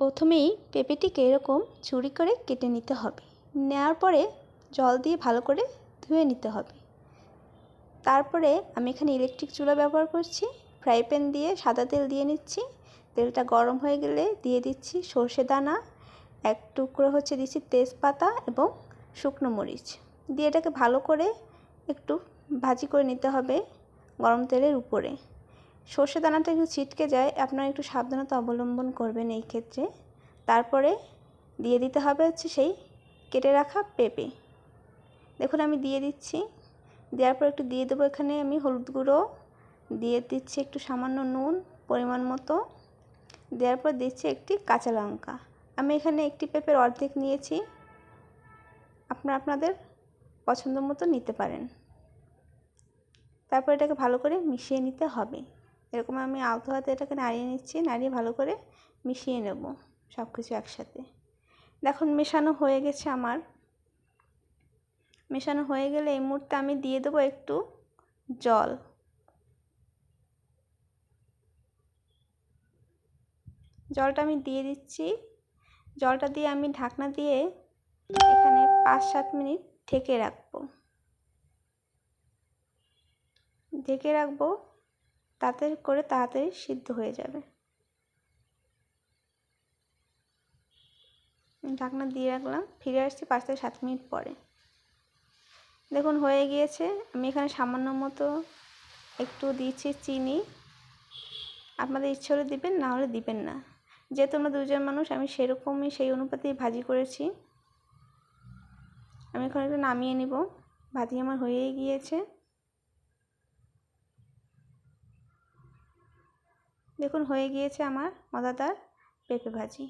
প্রথমেই পেঁপেটিকে এরকম ছুরি করে কেটে নিতে হবে। নেওয়ার পরে জল দিয়ে ভালো করে ধুয়ে নিতে হবে। তারপরে আমি এখানে ইলেকট্রিক চুলা ব্যবহার করছি। ফ্রাই প্যান দিয়ে সাদা তেল দিয়ে নিচ্ছি। তেলটা গরম হয়ে গেলে দিয়ে দিচ্ছি সর্ষে দানা, এক টুকরো দিচ্ছি তেজপাতা এবং শুকনো মরিচ দিয়ে এটাকে ভালো করে একটু ভাজি করে নিতে হবে গরম তেলের উপরে। সর্ষে দানাটা একটু ছিটকে যায়, আপনারা একটু সাবধানতা অবলম্বন করবেন এই ক্ষেত্রে। তারপরে দিয়ে দিতে হবে সেই কেটে রাখা পেঁপে। দেখুন আমি দিয়ে দিচ্ছি। দেওয়ার পর একটু দিয়ে দেবো এখানে আমি হলুদ গুঁড়ো, দিয়ে দিচ্ছি একটু সামান্য নুন পরিমাণ মতো। দেওয়ার পর দিচ্ছি একটি কাঁচা লঙ্কা। আমি এখানে একটি পেঁপের অর্ধেক নিয়েছি, আপনারা আপনাদের পছন্দ মতো নিতে পারেন। তারপর এটাকে ভালো করে মিশিয়ে নিতে হবে। এরকম আমি আলতো হাতে এটাকে নাড়িয়ে নিচ্ছি, নাড়িয়ে ভালো করে মিশিয়ে নেব সব কিছু একসাথে। দেখুন মেশানো হয়ে গেছে আমার। মেশানো হয়ে গেলে এই মুহূর্তে আমি দিয়ে দেবো একটু জল। জলটা আমি দিয়ে দিচ্ছি। জলটা দিয়ে আমি ঢাকনা দিয়ে এখানে 5-7 মিনিট ঢেকে রাখবো। তাতে করে তাড়াতাড়ি সিদ্ধ হয়ে যাবে। ঢাকনা দিয়ে রাখলাম, ফিরে আসছি 5-7 মিনিট পরে। দেখুন হয়ে গিয়েছে। আমি এখানে সামান্য মতো একটু দিয়েছি চিনি, আপনাদের ইচ্ছে হলে দিবেন, না হলে দিবেন না। যেহেতু আমরা দুজন মানুষ, আমি সেরকমই সেই অনুপাতেই ভাজি করেছি। আমি এখন একটু নামিয়ে নিব। ভাজি আমার হয়েই গিয়েছে। দেখুন হয়ে গিয়েছে আমার মজাদার পেঁপে ভাজি।